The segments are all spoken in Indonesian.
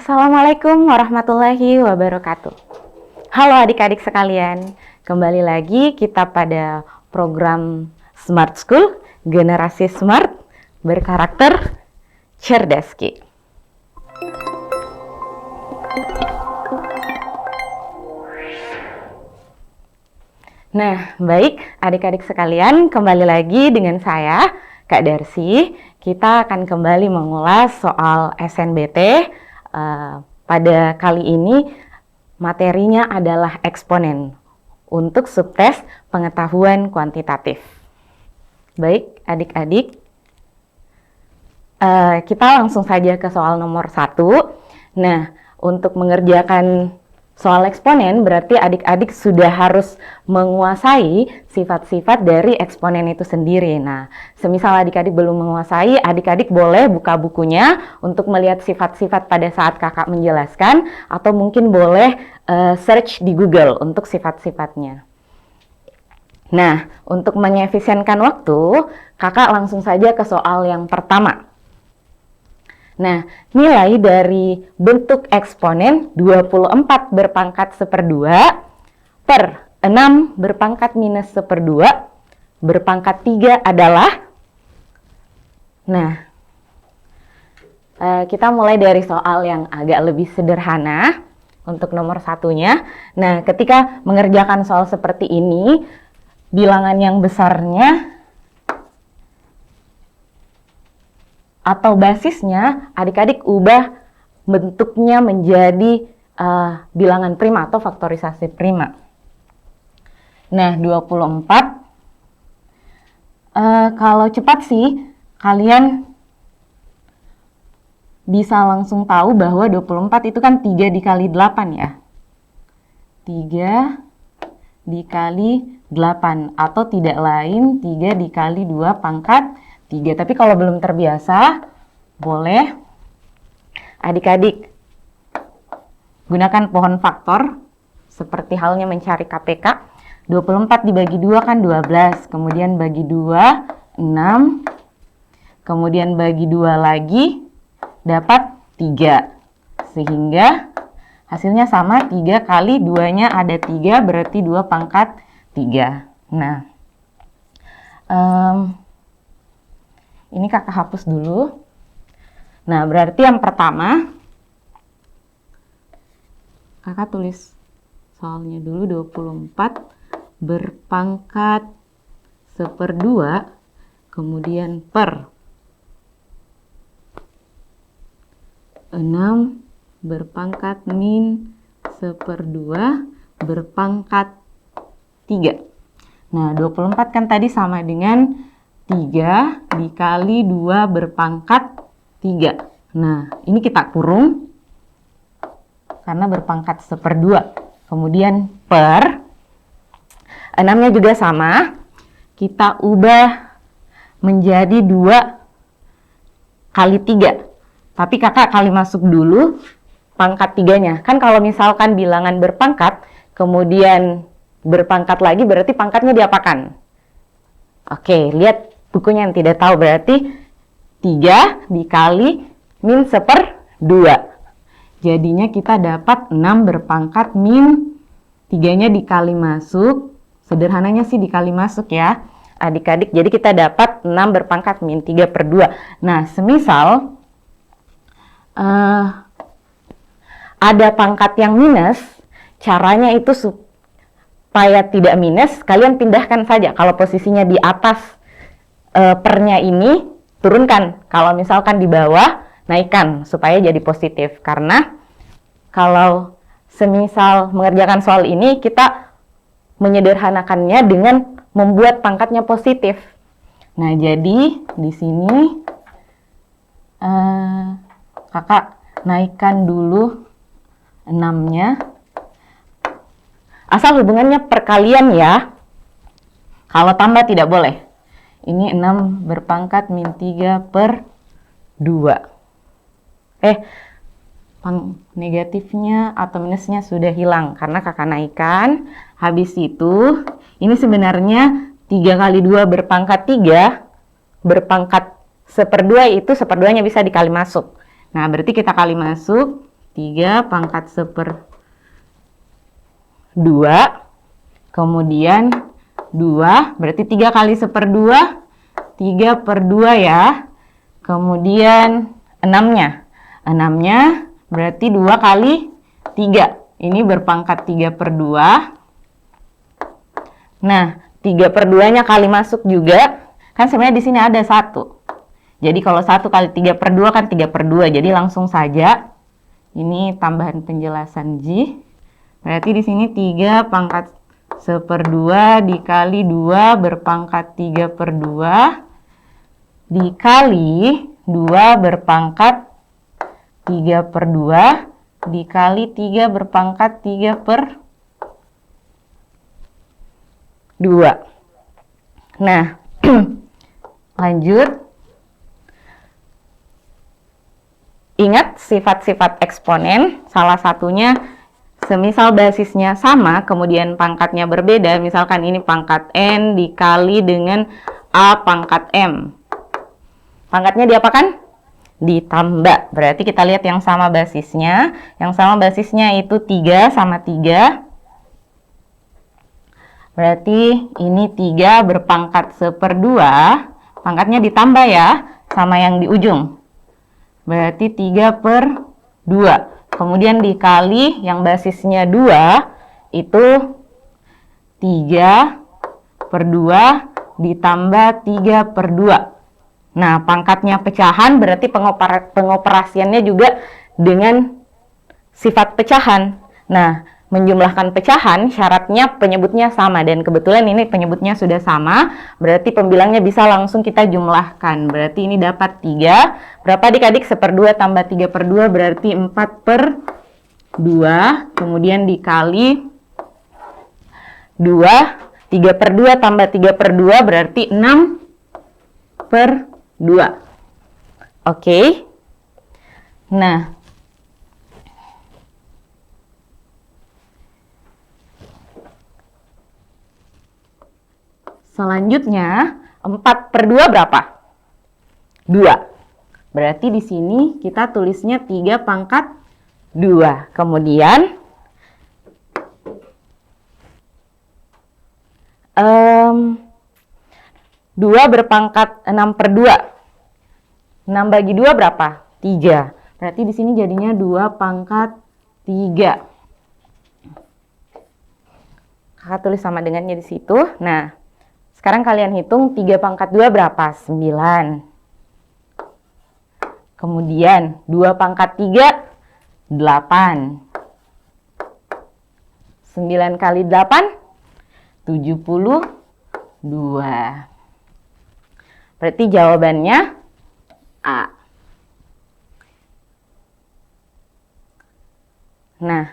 Assalamualaikum warahmatullahi wabarakatuh. Halo adik-adik sekalian, kembali lagi kita pada program Smart School, generasi smart, berkarakter, cerdaski. Nah, baik adik-adik sekalian, kembali lagi dengan saya, Kak Darsi. Kita akan kembali mengulas soal SNBT. Pada kali ini materinya adalah eksponen untuk subtes pengetahuan kuantitatif. Baik adik-adik, kita langsung saja ke soal nomor 1. Nah, untuk mengerjakan soal eksponen berarti adik-adik sudah harus menguasai sifat-sifat dari eksponen itu sendiri. Nah, semisal adik-adik belum menguasai, adik-adik boleh buka bukunya untuk melihat sifat-sifat pada saat kakak menjelaskan, atau mungkin boleh search di Google untuk sifat-sifatnya. Nah, untuk mengefisienkan waktu, kakak langsung saja ke soal yang pertama. Nah, nilai dari bentuk eksponen 24 berpangkat 1/2 per 6 berpangkat minus 1/2 berpangkat 3 adalah, nah, kita mulai dari soal yang agak lebih sederhana untuk nomor satunya. Nah, ketika mengerjakan soal seperti ini, bilangan yang besarnya atau basisnya adik-adik ubah bentuknya menjadi bilangan prima atau faktorisasi prima. Nah, 24 kalau cepat sih kalian bisa langsung tahu bahwa 24 itu kan 3 dikali 8 ya. 3 dikali 8 atau tidak lain 3 dikali 2 pangkat 3. Tapi kalau belum terbiasa, boleh adik-adik gunakan pohon faktor seperti halnya mencari KPK. 24 dibagi 2 kan 12, kemudian bagi 2 6, kemudian bagi 2 lagi dapat 3. Sehingga hasilnya sama, 3 kali 2-nya ada 3, berarti 2 pangkat 3. Nah, ini kakak hapus dulu. Nah, berarti yang pertama, kakak tulis soalnya dulu. 24 berpangkat 1/2, kemudian per 6 berpangkat min 1/2 berpangkat 3. Nah, 24 kan tadi sama dengan 3 dikali 2 berpangkat 3. Nah, ini kita kurung karena berpangkat 1/2. Kemudian per 6-nya juga sama, kita ubah menjadi 2 kali 3. Tapi kakak kali masuk dulu pangkat 3-nya. Kan kalau misalkan bilangan berpangkat, kemudian berpangkat lagi, berarti pangkatnya diapakan? Oke, lihat bukunya yang tidak tahu, berarti 3 dikali min 1/2. Jadinya kita dapat 6 berpangkat min 3-nya dikali masuk. Sederhananya sih dikali masuk ya adik-adik. Jadi kita dapat 6 berpangkat min 3/2. Nah, semisal ada pangkat yang minus, caranya itu supaya tidak minus, kalian pindahkan saja. Kalau posisinya di atas pernya ini, turunkan. Kalau misalkan di bawah, naikkan supaya jadi positif. Karena kalau semisal mengerjakan soal ini, kita menyederhanakannya dengan membuat pangkatnya positif. Nah, jadi di sini kakak naikkan dulu 6-nya. Asal hubungannya perkalian ya. Kalau tambah tidak boleh. Ini 6 berpangkat min 3/2. Negatifnya atau minusnya sudah hilang karena kakak naikkan. Habis itu, ini sebenarnya 3 kali 2 berpangkat 3 berpangkat 1/2 itu 1/2-nya bisa dikali masuk. Nah, berarti kita kali masuk 3 pangkat 1/2. Kemudian 2, berarti 3 kali 1/2, 3/2 ya. Kemudian 6-nya. 6-nya berarti 2 kali 3. Ini berpangkat 3/2. Nah, 3/2-nya kali masuk juga. Kan sebenarnya di sini ada 1. Jadi kalau 1 kali 3/2 kan 3/2. Jadi langsung saja. Ini tambahan penjelasan G. Berarti di sini 3 pangkat 1/2 dikali 2 berpangkat 3/2 dikali 2 berpangkat 3/2 dikali 3 berpangkat 3/2. Nah, lanjut. Ingat sifat-sifat eksponen, salah satunya semisal basisnya sama, kemudian pangkatnya berbeda, misalkan ini pangkat N dikali dengan A pangkat M. Pangkatnya diapakan? Ditambah. Berarti kita lihat yang sama basisnya. Yang sama basisnya itu 3 sama 3. Berarti ini 3 berpangkat 1/2. Pangkatnya ditambah ya, sama yang di ujung. Berarti 3/2. Kemudian dikali yang basisnya 2, itu 3/2 ditambah 3/2. Nah, pangkatnya pecahan berarti pengoperasiannya juga dengan sifat pecahan. Nah, menjumlahkan pecahan syaratnya penyebutnya sama, dan kebetulan ini penyebutnya sudah sama, berarti pembilangnya bisa langsung kita jumlahkan. Berarti ini dapat 3. Berapa adik-adik? 1/2 tambah 3/2 berarti 4/2. Kemudian dikali 2. 3/2 tambah 3/2 berarti 6/2. Oke. Nah, selanjutnya 4/2 berapa? 2. Berarti di sini kita tulisnya 3 pangkat 2. Kemudian 2 berpangkat 6/2. 6 bagi 2 berapa? 3. Berarti di sini jadinya 2 pangkat 3. Kakak tulis sama dengannya di situ. Nah, sekarang kalian hitung 3 pangkat 2 berapa? 9. Kemudian 2 pangkat 3, 8. 9 kali 8, 72. Berarti jawabannya A. Nah,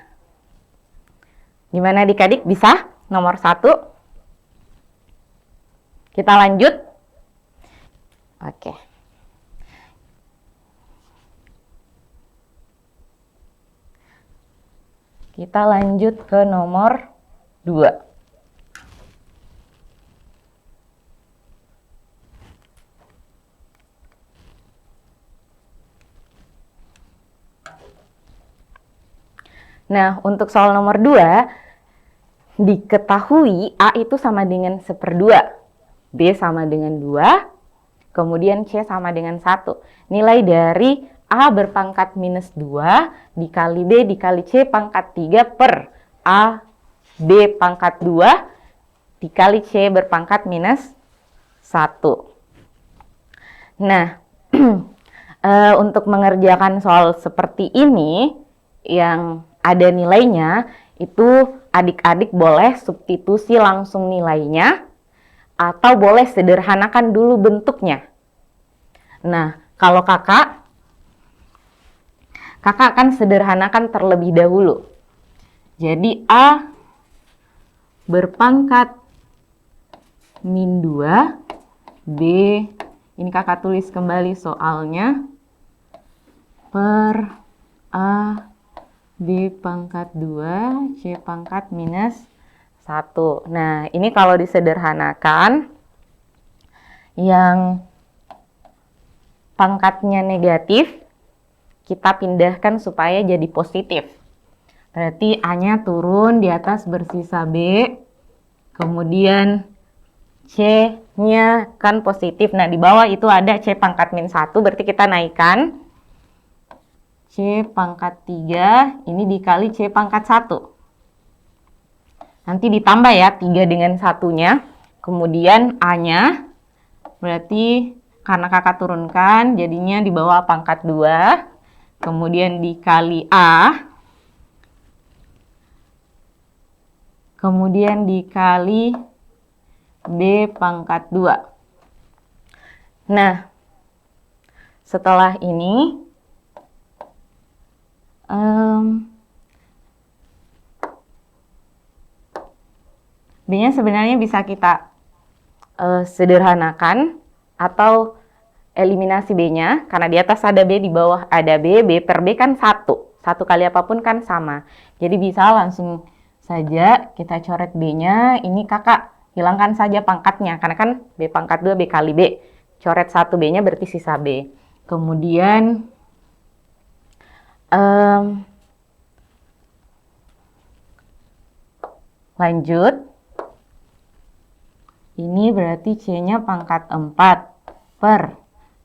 gimana adik-adik? Bisa? Nomor 1. Kita lanjut. Oke. Kita lanjut ke nomor 2. Nah, untuk soal nomor 2, diketahui A itu sama dengan 1/2, B sama dengan 2, kemudian C sama dengan 1. Nilai dari A berpangkat minus 2 dikali B dikali C pangkat 3 per A B pangkat 2 dikali C berpangkat minus 1. Nah, untuk mengerjakan soal seperti ini yang ada nilainya, itu adik-adik boleh substitusi langsung nilainya atau boleh sederhanakan dulu bentuknya. Nah, kalau kakak akan sederhanakan terlebih dahulu. Jadi A berpangkat min 2, B, ini kakak tulis kembali soalnya, per A B pangkat 2, C pangkat minus 1. Nah, ini kalau disederhanakan, yang pangkatnya negatif, kita pindahkan supaya jadi positif. Berarti A-nya turun, di atas bersisa B, kemudian C-nya kan positif. Nah, di bawah itu ada C pangkat min 1, berarti kita naikkan. C pangkat 3, ini dikali C pangkat 1. Nanti ditambah ya, 3 dengan 1-nya. Kemudian A-nya, berarti karena kakak turunkan, jadinya di bawah pangkat 2. Kemudian dikali A. Kemudian dikali B pangkat 2. Nah, setelah ini B-nya sebenarnya bisa kita sederhanakan atau eliminasi B-nya, karena di atas ada B, di bawah ada B, B per B kan 1. 1 kali apapun kan sama. Jadi bisa langsung saja kita coret B-nya, ini kakak hilangkan saja pangkatnya, karena kan B pangkat 2 B kali B. Coret 1 B-nya berarti sisa B. Kemudian lanjut. Ini berarti C-nya pangkat 4 per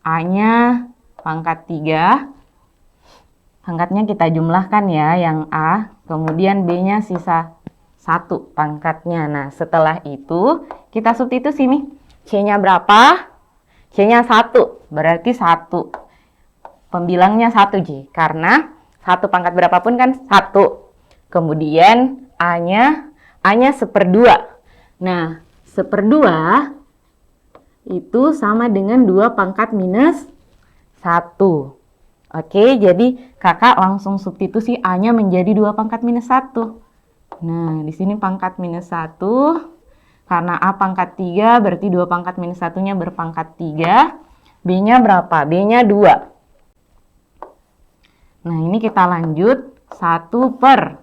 A-nya pangkat 3. Pangkatnya kita jumlahkan ya, yang A. Kemudian B-nya sisa 1 pangkatnya. Nah, setelah itu kita substitusi nih. C-nya berapa? C-nya 1. Berarti 1. Pembilangnya 1J. Karena 1 pangkat berapapun kan 1. Kemudian A-nya 1/2. Nah, 1/2 itu sama dengan 2 pangkat minus 1. Oke, jadi kakak langsung substitusi A-nya menjadi 2 pangkat minus 1. Nah, di sini pangkat minus 1. Karena A pangkat 3, berarti 2 pangkat minus 1-nya berpangkat 3. B-nya berapa? B-nya 2. Nah, ini kita lanjut. 1 per.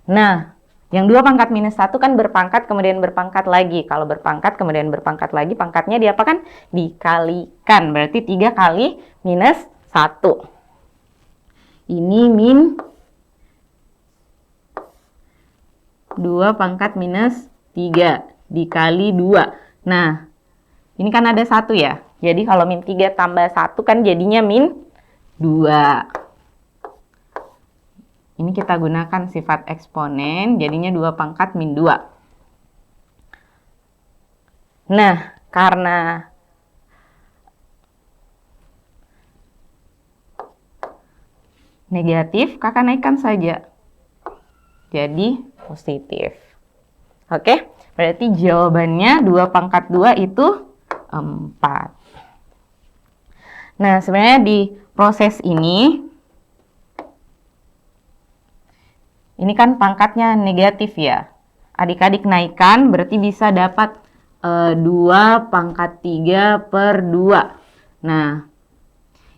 Nah, yang 2 pangkat minus 1 kan berpangkat, kemudian berpangkat lagi. Kalau berpangkat, kemudian berpangkat lagi, pangkatnya diapakan? Dikalikan. Berarti 3 kali minus 1. Ini min 2 pangkat minus 3 dikali 2. Nah, ini kan ada 1 ya. Jadi kalau min 3 tambah 1 kan jadinya min 2. Ini kita gunakan sifat eksponen, jadinya 2 pangkat min 2. Nah, karena negatif, kakak naikkan saja. Jadi positif. Oke, berarti jawabannya 2 pangkat 2 itu 4. Nah, sebenarnya di proses ini kan pangkatnya negatif ya. Adik-adik naikkan berarti bisa dapat 2 pangkat 3 per 2. Nah,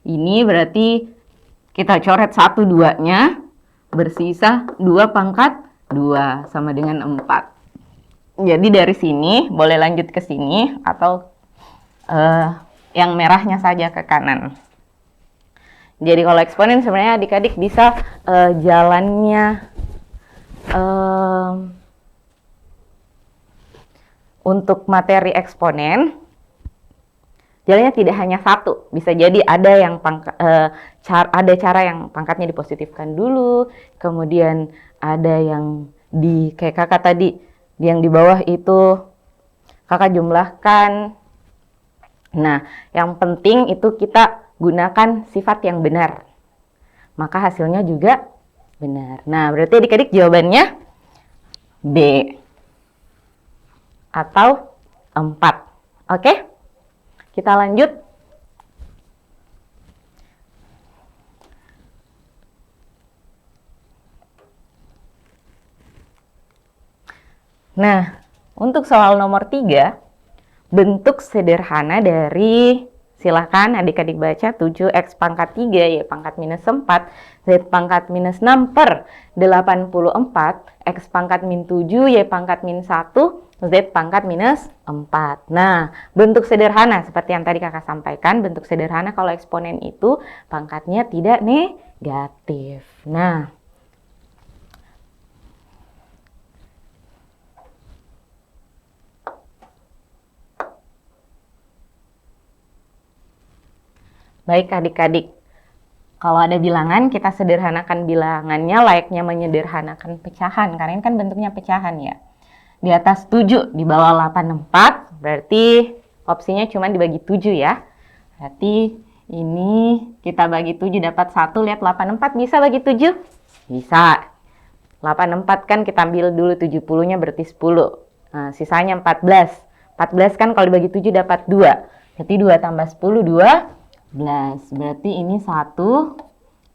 ini berarti kita coret 1 2-nya, bersisa 2 pangkat 2 sama dengan 4. Jadi dari sini boleh lanjut ke sini atau yang merahnya saja ke kanan. Jadi kalau eksponen sebenarnya adik-adik bisa jalannya untuk materi eksponen, jalannya tidak hanya satu, bisa jadi ada yang ada cara yang pangkatnya dipositifkan dulu, kemudian ada yang kayak kakak tadi, yang di bawah itu kakak jumlahkan. Nah, yang penting itu kita gunakan sifat yang benar, maka hasilnya juga benar. Nah, berarti adik-adik jawabannya B atau 4. Oke? Kita lanjut. Nah, untuk soal nomor 3, bentuk sederhana dari, silakan adik-adik baca, 7x pangkat 3 y pangkat minus 4 z pangkat minus 6 per 84 x pangkat min 7 y pangkat min 1 Z pangkat minus 4. Nah, bentuk sederhana seperti yang tadi kakak sampaikan, bentuk sederhana kalau eksponen itu pangkatnya tidak negatif. Nah, baik adik-adik, kalau ada bilangan, kita sederhanakan bilangannya layaknya menyederhanakan pecahan, karena ini kan bentuknya pecahan ya. Di atas 7, di bawah 84, berarti opsinya cuma dibagi 7 ya. Berarti ini kita bagi 7 dapat 1, lihat 84 bisa bagi 7? Bisa. 84 kan kita ambil dulu 70-nya berarti 10. Nah, sisanya 14. 14 kan kalau dibagi 7 dapat 2. Berarti 2 tambah 10, 2. Berarti ini 1,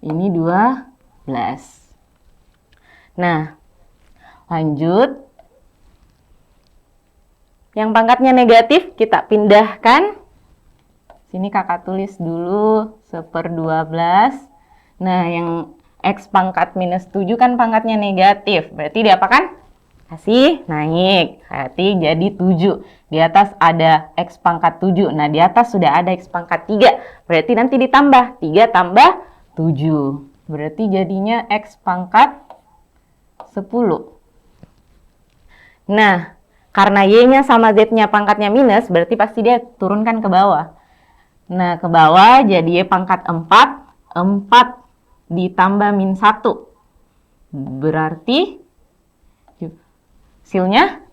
ini 12. Nah, lanjut. Yang pangkatnya negatif kita pindahkan. Sini kakak tulis dulu 1/12. Nah, yang X pangkat minus 7 kan pangkatnya negatif. Berarti diapakan? Kasih naik. Berarti jadi 7. Di atas ada X pangkat 7. Nah, di atas sudah ada X pangkat 3. Berarti nanti ditambah. 3 tambah 7. Berarti jadinya X pangkat 10. Nah, karena Y-nya sama Z-nya pangkatnya minus, berarti pasti dia turunkan ke bawah. Nah, ke bawah jadi Y pangkat 4. 4 ditambah min 1. Berarti hasilnya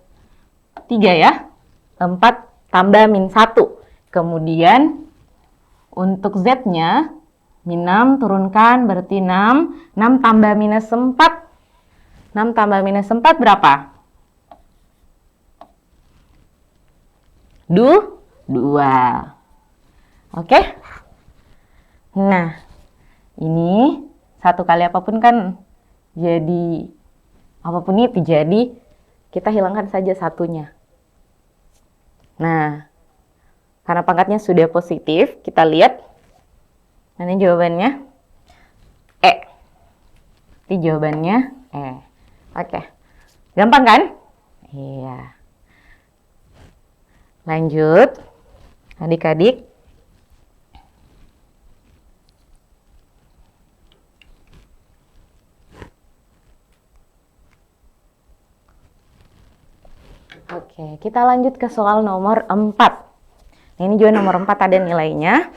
3 ya. 4 tambah min 1. Kemudian untuk Z-nya min 6 turunkan berarti 6. 6 tambah minus 4. 6 tambah minus 4 berapa? 2. Oke? Nah, ini satu kali apapun kan jadi apapun itu jadi kita hilangkan saja satunya. Nah, karena pangkatnya sudah positif, kita lihat mana jawabannya? E. Jadi jawabannya E. Oke. Gampang kan? Iya. Lanjut. Adik-adik. Oke, kita lanjut ke soal nomor 4. Nah, ini juga nomor 4 ada nilainya.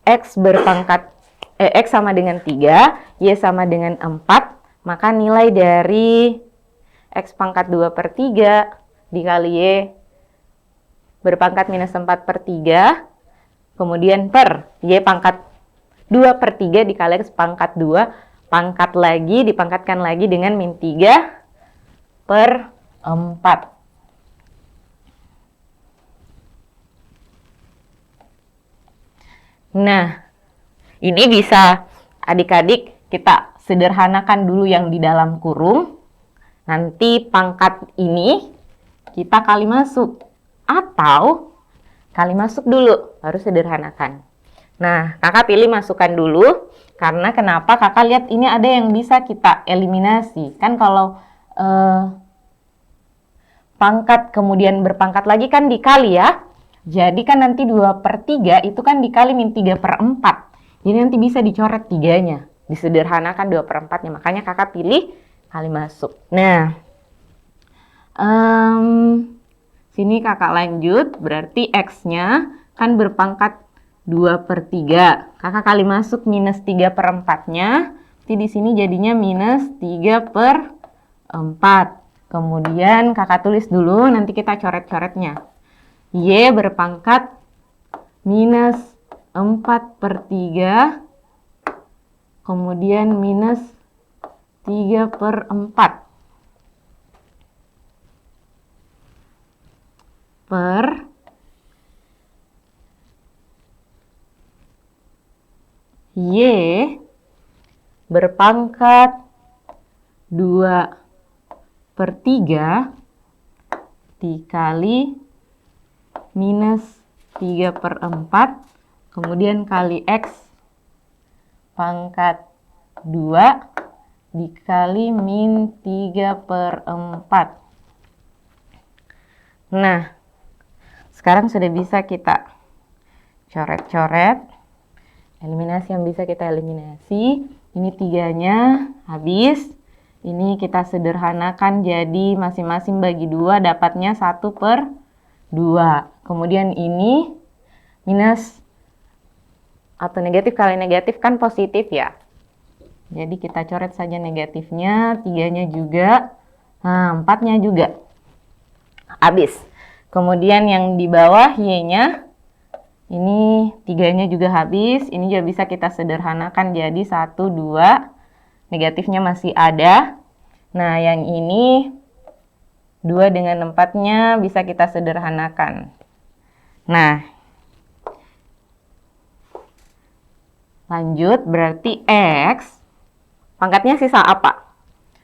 X sama dengan 3, Y sama dengan 4, maka nilai dari X pangkat 2/3 dikali Y berpangkat minus 4/3, kemudian per Y pangkat 2/3 dikali X pangkat 2, pangkat lagi, dipangkatkan lagi dengan min 3/4. Nah, ini bisa adik-adik kita sederhanakan dulu yang di dalam kurung. Nanti pangkat ini kita kali masuk. Atau kali masuk dulu, baru sederhanakan. Nah, kakak pilih masukkan dulu. Karena kenapa? Kakak lihat ini ada yang bisa kita eliminasi. Kan kalau pangkat kemudian berpangkat lagi kan dikali ya. Jadi kan nanti 2/3 itu kan dikali min 3/4. Jadi nanti bisa dicoret 3-nya. Disederhanakan 2/4-nya. Makanya kakak pilih kali masuk. Nah, sini kakak lanjut. Berarti X-nya kan berpangkat 2/3. Kakak kali masuk minus 3/4-nya. Jadi di sini jadinya minus 3/4. Kemudian kakak tulis dulu, nanti kita coret-coretnya. Y berpangkat minus 4/3, kemudian minus 3/4. Per Y berpangkat 2/3 dikali minus 3/4, kemudian kali X pangkat 2 dikali min 3/4. Nah, sekarang sudah bisa kita coret-coret. Eliminasi yang bisa kita eliminasi. Ini 3-nya habis. Ini kita sederhanakan jadi masing-masing bagi 2, dapatnya 1/2. Kemudian ini minus atau negatif kali negatif kan positif ya. Jadi kita coret saja negatifnya, 3-nya juga, nah 4-nya juga. Habis. Kemudian yang di bawah Y-nya, ini 3-nya juga habis. Ini juga bisa kita sederhanakan jadi 1, 2. Negatifnya masih ada. Nah, yang ini 2 dengan 4-nya bisa kita sederhanakan. Nah, lanjut, berarti X pangkatnya sisa apa?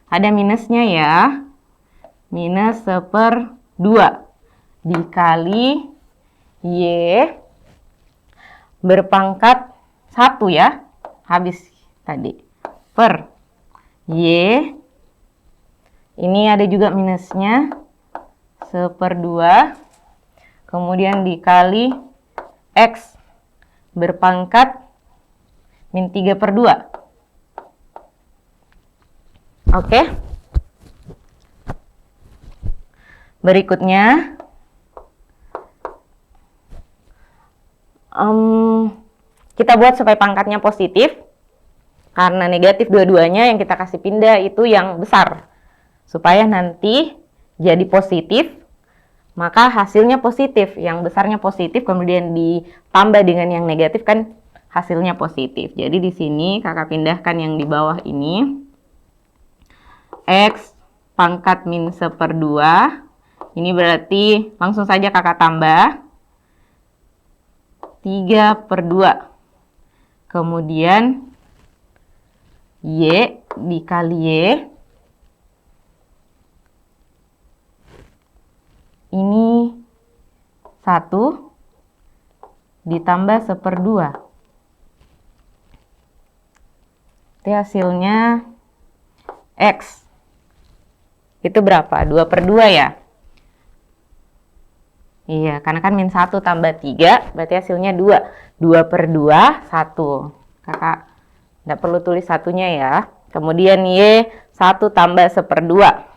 Ada minusnya ya. Minus 1/2 dikali Y berpangkat 1 ya. Habis tadi. Per Y. Ini ada juga minusnya. 1/2. Kemudian dikali X berpangkat min 3/2. Oke. Berikutnya, kita buat supaya pangkatnya positif. Karena negatif dua-duanya, yang kita kasih pindah itu yang besar. Supaya nanti jadi positif, maka hasilnya positif. Yang besarnya positif, kemudian ditambah dengan yang negatif kan hasilnya positif. Jadi di sini kakak pindahkan yang di bawah ini. X pangkat min 1/2. Ini berarti langsung saja kakak tambah 3/2. Kemudian Y dikali Y. Ini 1 ditambah 1/2. Itu hasilnya X. Itu berapa? 2/2 ya? Iya, karena kan min 1 tambah 3, berarti hasilnya 2. 2/2, 1. Kakak nggak perlu tulis satunya ya. Kemudian Y, 1 tambah 1/2.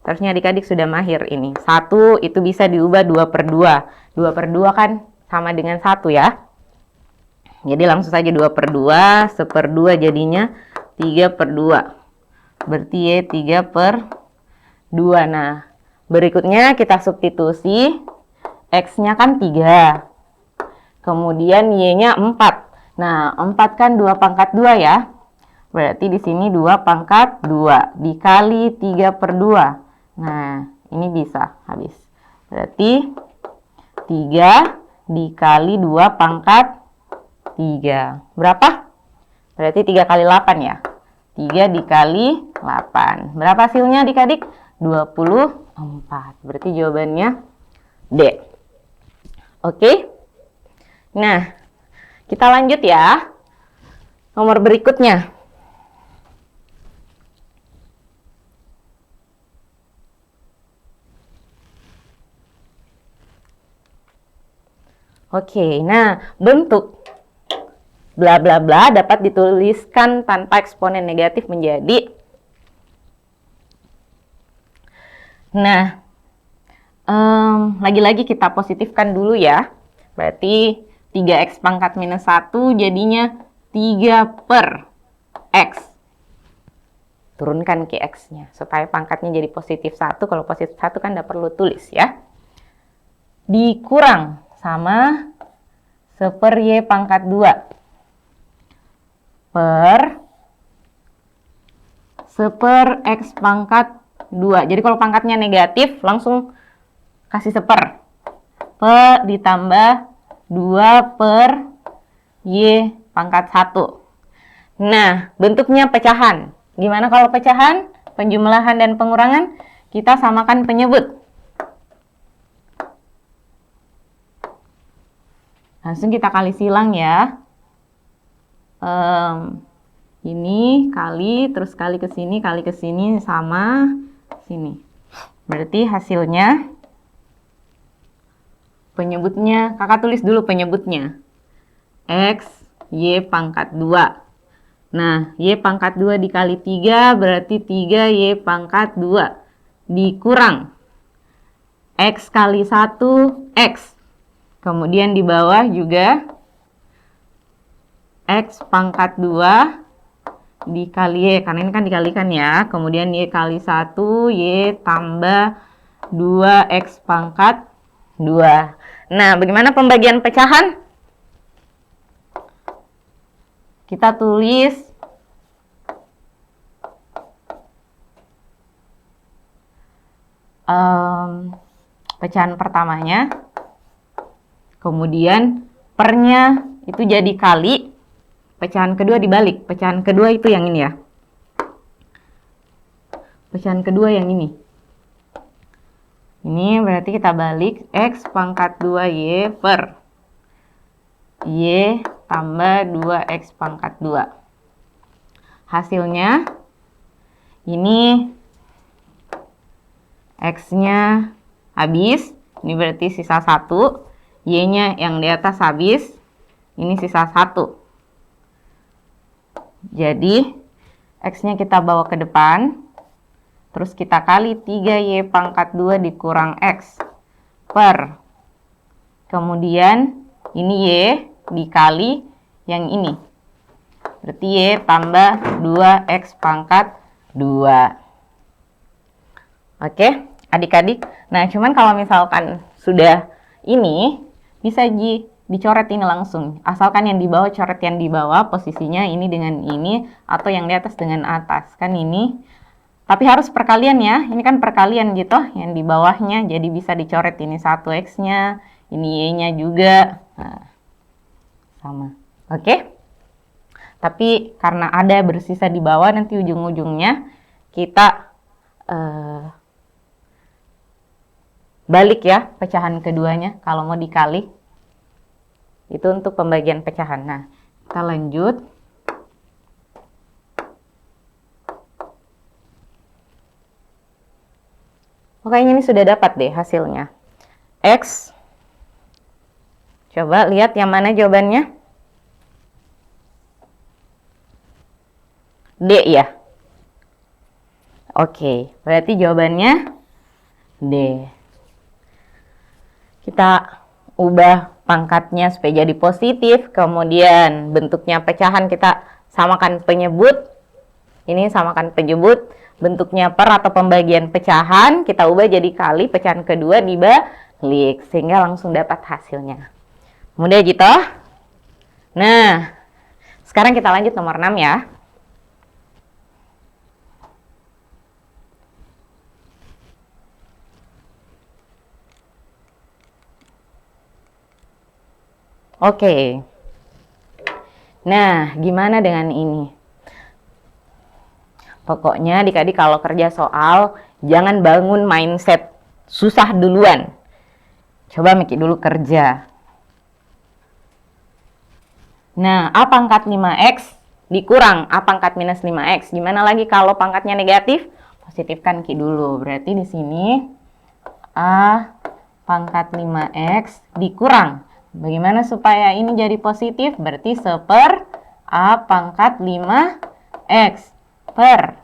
Seharusnya adik-adik sudah mahir ini. 1 itu bisa diubah 2/2. 2/2 kan sama dengan 1 ya. Jadi langsung saja 2/2, 1/2 jadinya 3/2. Berarti Y 3/2. Nah, berikutnya kita substitusi. X-nya kan 3. Kemudian Y-nya 4. Nah, 4 kan 2 pangkat 2 ya. Berarti di sini 2 pangkat 2 dikali 3/2. Nah, ini bisa habis. Berarti 3 dikali 2 pangkat 3. Berapa? Berarti 3 kali 8 ya. 3 dikali 8. Berapa hasilnya adik-adik? 24. Berarti jawabannya D. Oke. Nah, kita lanjut ya. Nomor berikutnya. Oke, nah bentuk bla bla bla dapat dituliskan tanpa eksponen negatif menjadi. Nah, lagi-lagi kita positifkan dulu ya. Berarti 3x pangkat minus 1 jadinya 3/x. Turunkan ke x-nya supaya pangkatnya jadi positif 1. Kalau positif 1 kan tidak perlu tulis ya. Dikurang sama 1/y pangkat 2 per 1/x pangkat 2. Jadi kalau pangkatnya negatif langsung kasih 1/. Per ditambah 2/y pangkat 1. Nah, bentuknya pecahan. Gimana kalau pecahan? Penjumlahan dan pengurangan kita samakan penyebut. Langsung kita kali silang ya. Ini kali, terus kali ke sini sama sini. Berarti hasilnya Penyebutnya, kakak tulis dulu penyebutnya. X, Y pangkat 2. Nah, Y pangkat 2 dikali 3 berarti 3 Y pangkat 2. Dikurang X kali 1, X. Kemudian di bawah juga X pangkat 2 dikali Y. Karena ini kan dikalikan ya. Kemudian Y kali 1, Y tambah 2X pangkat 2. Nah, bagaimana pembagian pecahan? Kita tulis pecahan pertamanya, kemudian pernya itu jadi kali, pecahan kedua dibalik. Pecahan kedua itu yang ini ya. Pecahan kedua yang ini. Ini berarti kita balik X pangkat 2Y per Y tambah 2X pangkat 2. Hasilnya, ini X-nya habis, ini berarti sisa 1. Y-nya yang di atas habis, ini sisa 1. Jadi, X-nya kita bawa ke depan, terus kita kali 3Y pangkat 2 dikurang X per. Kemudian, ini Y dikali yang ini. Berarti Y tambah 2X pangkat 2. Oke, adik-adik. Nah, cuman kalau misalkan sudah ini, bisa dicoret ini langsung. Asalkan yang di bawah, coret yang di bawah, posisinya ini dengan ini, atau yang di atas dengan atas. Kan ini. Tapi harus perkalian ya. Ini kan perkalian gitu, yang di bawahnya. Jadi bisa dicoret ini 1X-nya, ini Y-nya juga. Nah, sama. Oke? Tapi karena ada bersisa di bawah, nanti ujung-ujungnya kita balik ya pecahan keduanya kalau mau dikali. Itu untuk pembagian pecahan. Nah, kita lanjut. Pokoknya ini sudah dapat deh hasilnya. X. Coba lihat yang mana jawabannya. D ya. Oke, berarti jawabannya D. Kita ubah pangkatnya supaya jadi positif, kemudian bentuknya pecahan kita samakan penyebut. Ini samakan penyebut, bentuknya per atau pembagian pecahan, kita ubah jadi kali, pecahan kedua dibalik, sehingga langsung dapat hasilnya. Mudah gitu? Nah, sekarang kita lanjut nomor 6 ya. Oke. Nah, gimana dengan ini? Pokoknya adik-adik kalau kerja soal, jangan bangun mindset susah duluan. Coba mikir dulu kerja. Nah, A pangkat 5X dikurang A pangkat minus 5X. Gimana lagi kalau pangkatnya negatif? Positifkan Ki dulu. Berarti di sini A pangkat 5X dikurang. Bagaimana supaya ini jadi positif? Berarti seper A pangkat 5X per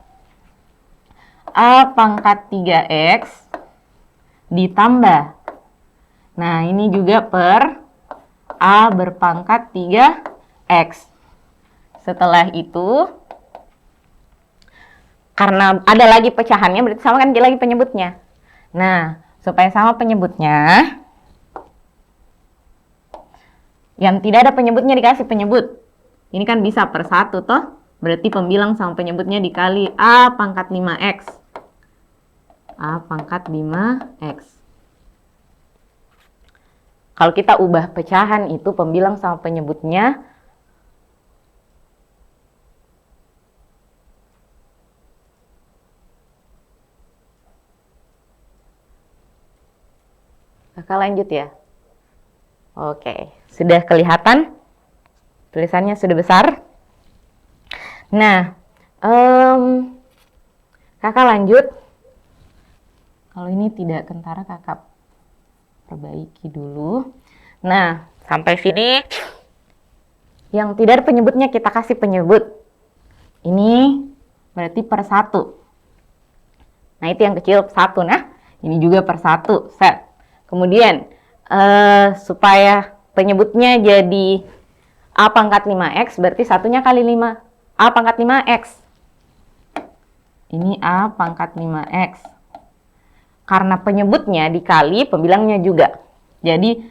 A pangkat 3X ditambah. Nah, ini juga per A berpangkat 3X. Setelah itu, karena ada lagi pecahannya, berarti sama kan lagi penyebutnya. Nah, supaya sama penyebutnya, yang tidak ada penyebutnya dikasih penyebut. Ini kan bisa per 1 toh. Berarti pembilang sama penyebutnya dikali A pangkat 5X. A pangkat 5X. Kalau kita ubah pecahan itu pembilang sama penyebutnya Kakak lanjut ya. Oke, sudah kelihatan? Tulisannya sudah besar. Nah, kakak lanjut. Kalau ini tidak kentara kakak perbaiki dulu. Nah, sampai sini yang tidak ada penyebutnya kita kasih penyebut. Ini berarti per 1. Nah, itu yang kecil 1. Nah, ini juga per 1. Set. Kemudian, supaya penyebutnya jadi A pangkat 5X, berarti satunya kali 5. A pangkat 5X. Ini A pangkat 5X. Karena penyebutnya dikali pembilangnya juga. Jadi,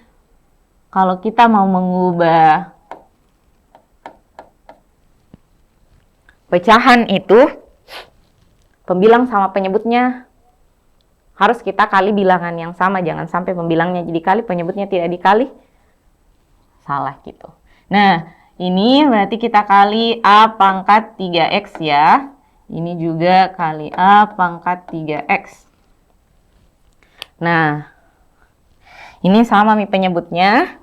kalau kita mau mengubah pecahan itu, pembilang sama penyebutnya harus kita kali bilangan yang sama. Jangan sampai pembilangnya dikali, penyebutnya tidak dikali. Salah gitu. Nah, ini berarti kita kali A pangkat 3X ya. Ini juga kali A pangkat 3X. Nah, ini sama nih penyebutnya.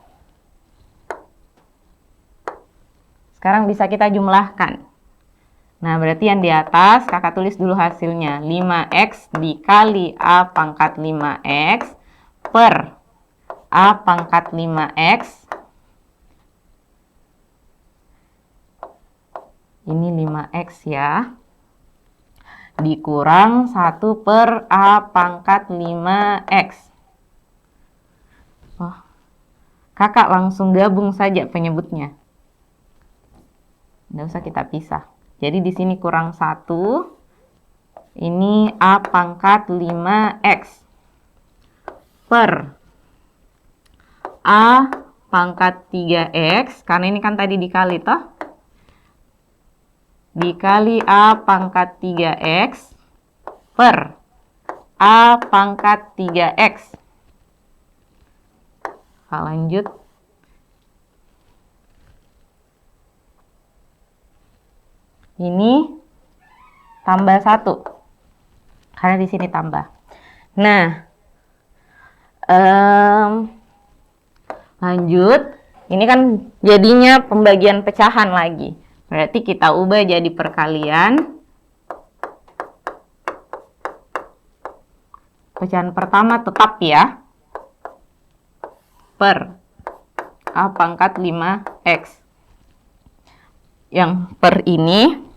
Sekarang bisa kita jumlahkan. Nah, berarti yang di atas, kakak tulis dulu hasilnya. 5X dikali A pangkat 5X per A pangkat 5X. Ini 5X ya. Dikurang 1 per A pangkat 5X. Oh, kakak langsung gabung saja penyebutnya. Nggak usah kita pisah. Jadi di sini kurang 1. Ini A pangkat 5X per A pangkat 3X. Karena ini kan tadi dikali toh. Dikali A pangkat 3X per A pangkat 3X. Lanjut. Ini tambah 1. Karena di sini tambah. Nah, lanjut. Ini kan jadinya pembagian pecahan lagi. Berarti kita ubah jadi perkalian. Pecahan pertama tetap ya. Per A pangkat 5X. Yang per ini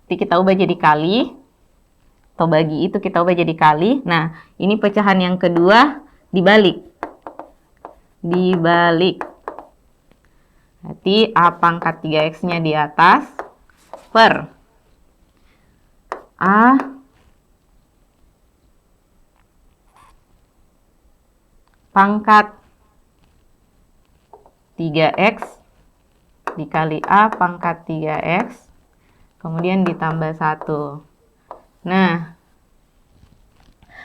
kita ubah jadi kali. Atau bagi itu kita ubah jadi kali. Nah, ini pecahan yang kedua dibalik. Berarti A pangkat 3X-nya di atas per A pangkat 3X dikali A pangkat 3X, kemudian ditambah 1. Nah,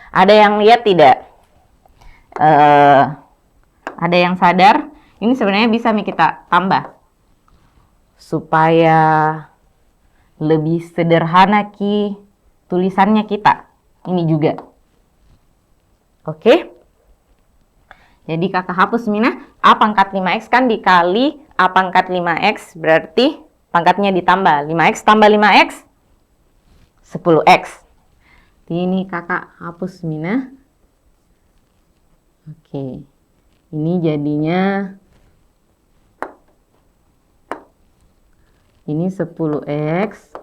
ada yang lihat tidak? Ada yang sadar? Ini sebenarnya bisa nih kita tambah. Supaya lebih sederhana tulisannya kita. Ini juga. Oke? Jadi kakak hapus Mina. A pangkat 5X kan dikali A pangkat 5X. Berarti pangkatnya ditambah. 5X tambah 5X. 10X. Ini kakak hapus Mina. Oke. Ini jadinya ini 10X.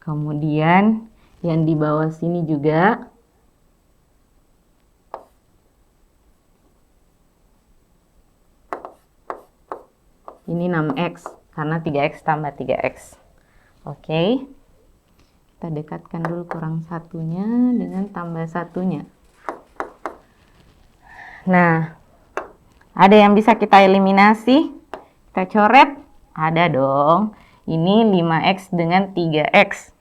Kemudian yang di bawah sini juga ini 6X karena 3X tambah 3X. Oke. Kita dekatkan dulu kurang satunya dengan tambah satunya. Nah, ada yang bisa kita eliminasi? Kita coret? Ada dong. Ini 5X dengan 3X.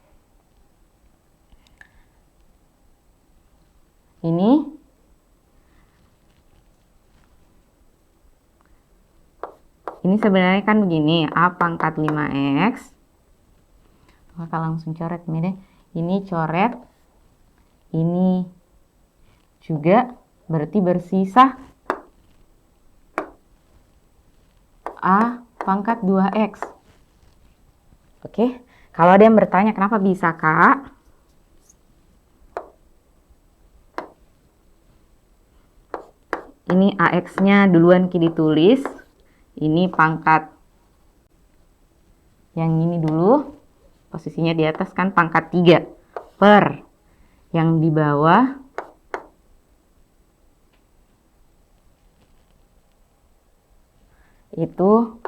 Ini sebenarnya kan begini, A pangkat 5X. Maka langsung coret ini deh. Ini coret. Ini juga berarti bersisa A pangkat 2X. Oke. Kalau ada yang bertanya kenapa bisa, Kak? Ini AX-nya duluan Ki ditulis. Ini pangkat yang ini dulu. Posisinya di atas kan pangkat 3 per yang di bawah itu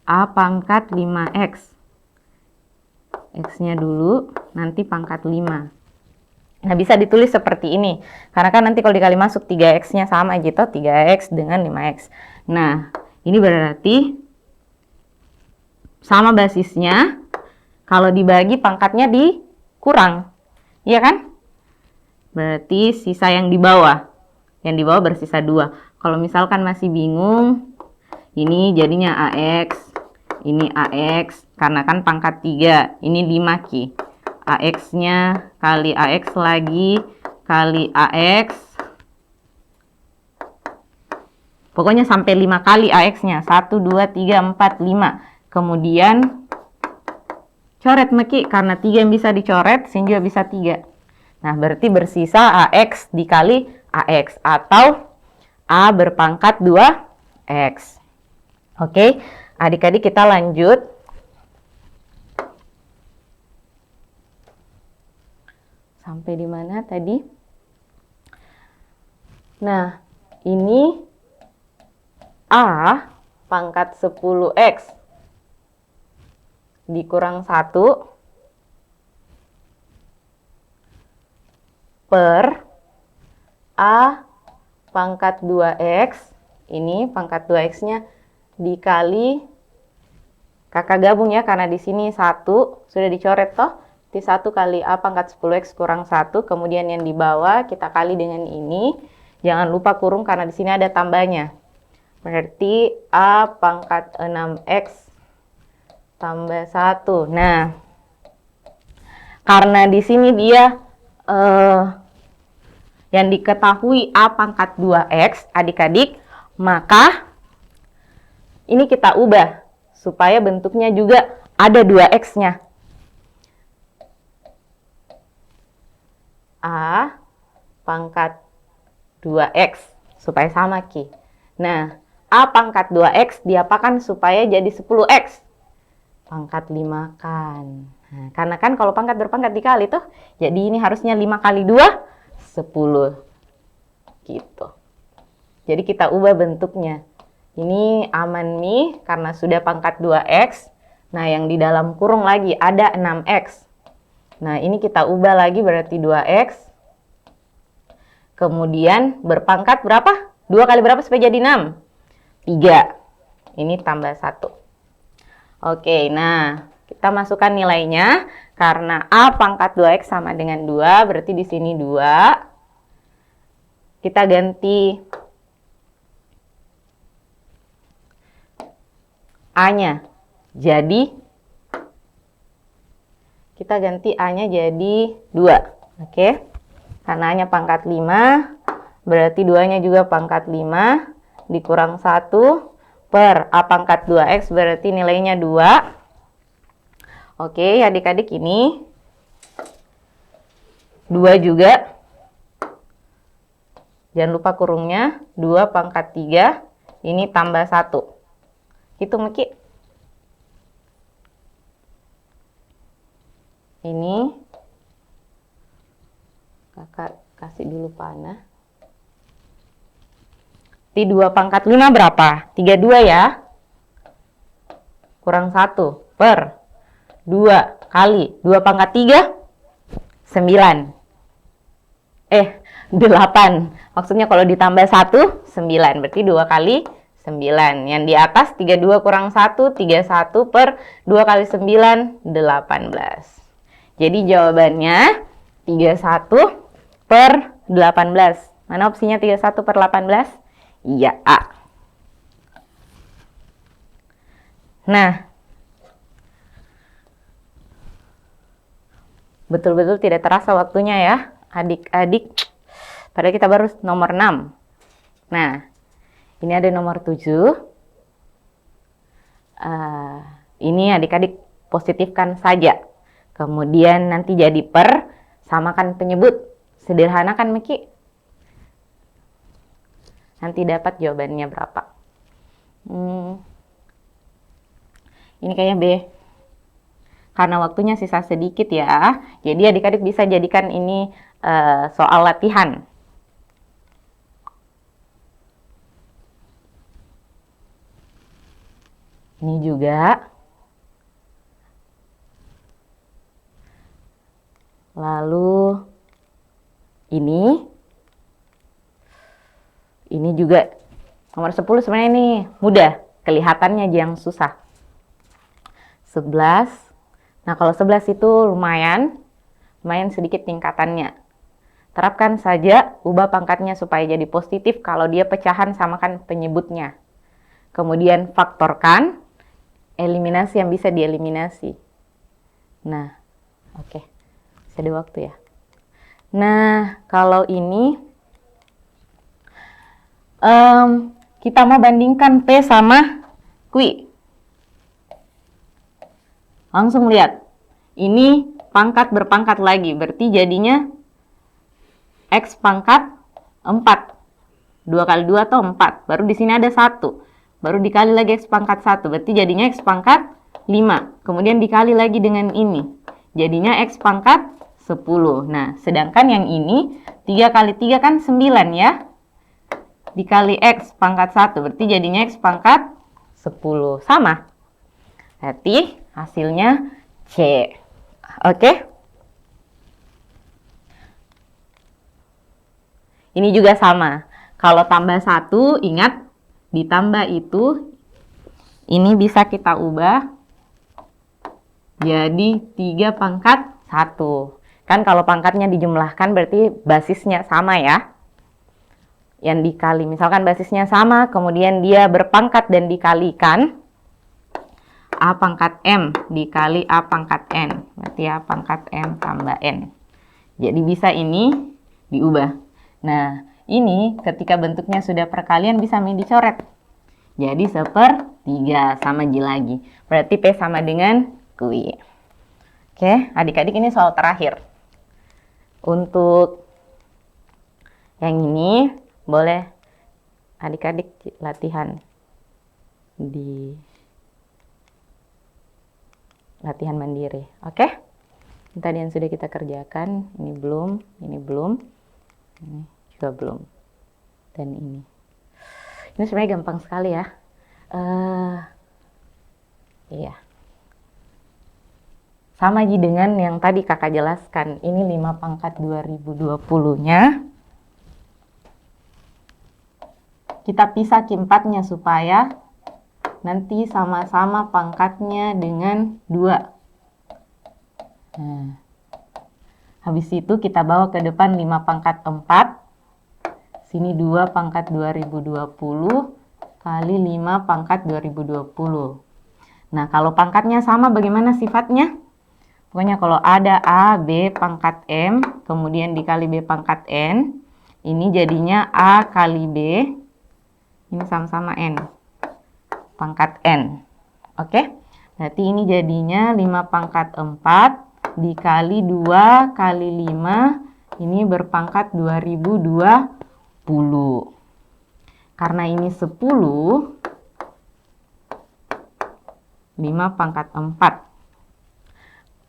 A pangkat 5X. X-nya dulu, nanti pangkat 5. Nah, bisa ditulis seperti ini. Karena kan nanti kalau dikali masuk 3X-nya sama gitu, 3X dengan 5X. Nah, ini berarti sama basisnya, kalau dibagi pangkatnya dikurang. Iya kan? Berarti sisa yang di bawah. Yang di bawah bersisa 2. Kalau misalkan masih bingung, ini jadinya AX. Ini AX, karena kan pangkat 3. Ini 5 Ki. AX-nya kali AX lagi, kali AX. Pokoknya sampai 5 kali AX-nya. 1, 2, 3, 4, 5. Kemudian coret Meki, karena 3 yang bisa dicoret, sini juga bisa 3. Nah, berarti bersisa AX dikali AX, atau A berpangkat 2X. Oke, adik-adik kita lanjut. Sampai di mana tadi? Nah, ini A pangkat 10X dikurang 1 per A pangkat 2X. Ini pangkat 2X-nya dikali kakak gabung ya, karena di sini 1 sudah dicoret toh. T 1 kali A pangkat 10X kurang 1, kemudian yang di bawah kita kali dengan ini. Jangan lupa kurung karena di sini ada tambahnya. Berarti A pangkat 6X tambah 1. Nah, karena di sini dia yang diketahui A pangkat 2X, adik-adik, maka ini kita ubah supaya bentuknya juga ada 2X-nya. A pangkat 2X supaya sama Ki. Nah, A pangkat 2X diapakan supaya jadi 10X? Pangkat 5 kan. Nah, karena kan kalau pangkat berpangkat dikali tuh, jadi ini harusnya 5 kali 2, 10. Gitu. Jadi kita ubah bentuknya. Ini aman nih karena sudah pangkat 2X. Nah, yang di dalam kurung lagi ada 6X. Nah, ini kita ubah lagi berarti 2X. Kemudian berpangkat berapa? 2 kali berapa supaya jadi 6? 3. Ini tambah 1. Oke, nah kita masukkan nilainya. Karena A pangkat 2X sama dengan 2, berarti di sini 2. Kita ganti A-nya. Jadi, kita ganti A-nya jadi 2. Oke. Karena A-nya pangkat 5, berarti 2-nya juga pangkat 5, dikurang 1 per A pangkat 2X, berarti nilainya 2. Oke, adik-adik, ini 2 juga. Jangan lupa kurungnya, 2 pangkat 3, ini tambah 1. Hitung Meki. Ini kakak kasih dulu panah. T2 pangkat 5 berapa? 32 ya. Kurang 1 per 2 kali 2 pangkat 3, 9. 8. Maksudnya kalau ditambah 1, 9. Berarti 2 kali 9. Yang di atas 32 kurang 1, 31 per 2 kali 9, 18. Jadi jawabannya 31 per 18. Mana opsinya 31 per 18? Iya, A. Nah, betul-betul tidak terasa waktunya ya, adik-adik. Padahal kita baru nomor 6. Nah, ini ada nomor 7. Ini adik-adik positifkan saja. Kemudian nanti jadi per, samakan penyebut. Sederhana kan Meki? nanti dapat jawabannya berapa. Ini kayaknya B. Karena waktunya sisa sedikit ya. Jadi adik-adik bisa jadikan ini soal latihan. Ini juga. Lalu ini juga nomor 10 sebenarnya ini mudah, kelihatannya aja yang susah. 11. Nah, kalau 11 itu lumayan sedikit tingkatannya. Terapkan saja, ubah pangkatnya supaya jadi positif kalau dia pecahan samakan penyebutnya. Kemudian faktorkan, eliminasi yang bisa dieliminasi. Nah, oke. Masih ada waktu ya. Nah, kalau ini kita mau bandingkan P sama Q. Langsung lihat. Ini pangkat berpangkat lagi. Berarti jadinya X pangkat 4. 2 kali 2 atau 4. Baru di sini ada 1. Baru dikali lagi X pangkat 1. Berarti jadinya X pangkat 5. Kemudian dikali lagi dengan ini. Jadinya X pangkat 10. Nah, sedangkan yang ini 3 kali 3 kan 9 ya. Dikali X pangkat 1. Berarti jadinya X pangkat 10. Sama. Berarti hasilnya C. Oke. Ini juga sama. Kalau tambah 1, ingat ditambah itu, ini bisa kita ubah jadi 3 pangkat 1. Kan kalau pangkatnya dijumlahkan berarti basisnya sama ya. Yang dikali, misalkan basisnya sama, kemudian dia berpangkat dan dikalikan. A pangkat M dikali A pangkat N. Berarti A pangkat M tambah N. Jadi bisa ini diubah. Nah, ini ketika bentuknya sudah perkalian bisa dicoret. Jadi 1/3 sama J lagi. Berarti P sama dengan Q. Oke, adik-adik ini soal terakhir. Untuk yang ini boleh adik-adik latihan di latihan mandiri. Oke? Ini tadi yang sudah kita kerjakan, ini belum, ini juga belum. Dan ini. Ini sebenarnya gampang sekali ya. Iya. Sama aja dengan yang tadi kakak jelaskan. Ini 5 pangkat 2020-nya. Kita pisah Q4-nya supaya nanti sama-sama pangkatnya dengan 2. Nah, habis itu kita bawa ke depan 5 pangkat 4. Sini 2 pangkat 2020 kali 5 pangkat 2020. Nah, kalau pangkatnya sama bagaimana sifatnya? Pokoknya kalau ada A, B pangkat M, kemudian dikali B pangkat N, ini jadinya A kali B, ini sama-sama N, pangkat N. Oke? Berarti ini jadinya 5 pangkat 4 dikali 2 kali 5, ini berpangkat 2020. Karena ini 10, 5 pangkat 4.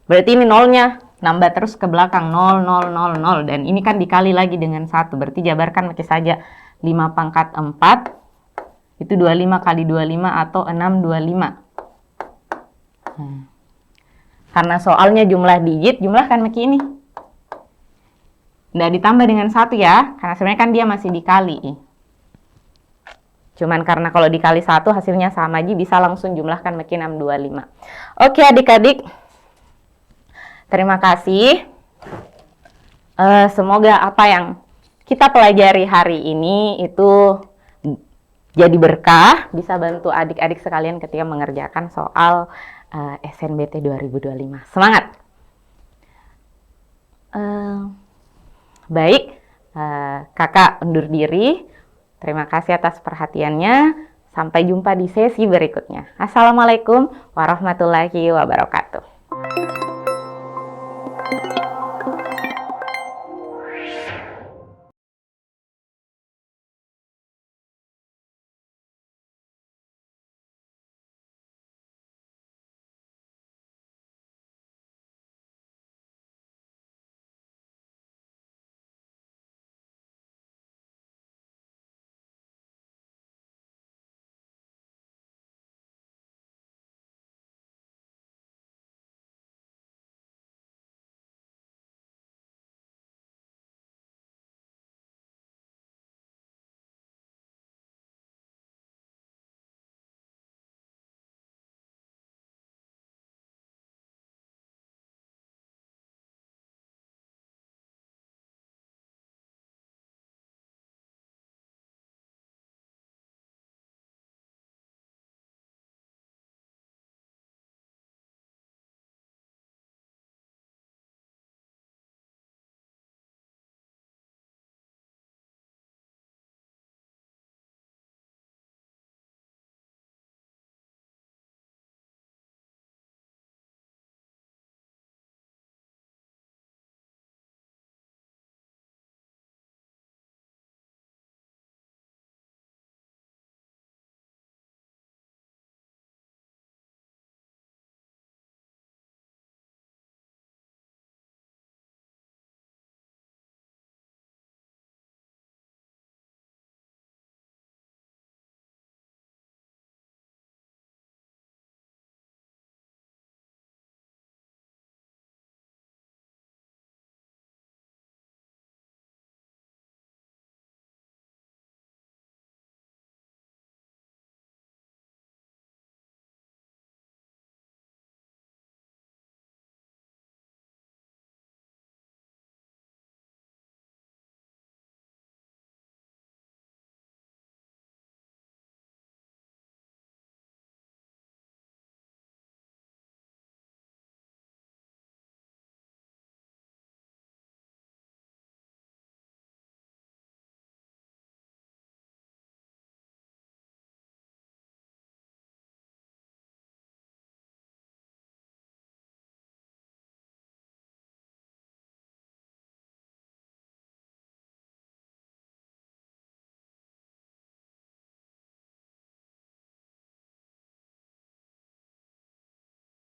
Berarti ini nolnya nambah terus ke belakang, 0, 0, 0, 0. Dan ini kan dikali lagi dengan 1. Berarti jabarkan pakai saja 5 pangkat 4. Itu 25 kali 25 atau 625. Karena soalnya jumlah digit, jumlahkan pakai ini. Nggak ditambah dengan 1 ya. Karena sebenarnya kan dia masih dikali. Cuman karena kalau dikali 1 hasilnya sama aja, bisa langsung jumlahkan pakai 625. Oke adik-adik. Terima kasih. Semoga apa yang kita pelajari hari ini itu jadi berkah, bisa bantu adik-adik sekalian ketika mengerjakan soal SNBT 2025. Semangat! Baik, kakak undur diri. Terima kasih atas perhatiannya. Sampai jumpa di sesi berikutnya. Assalamualaikum warahmatullahi wabarakatuh.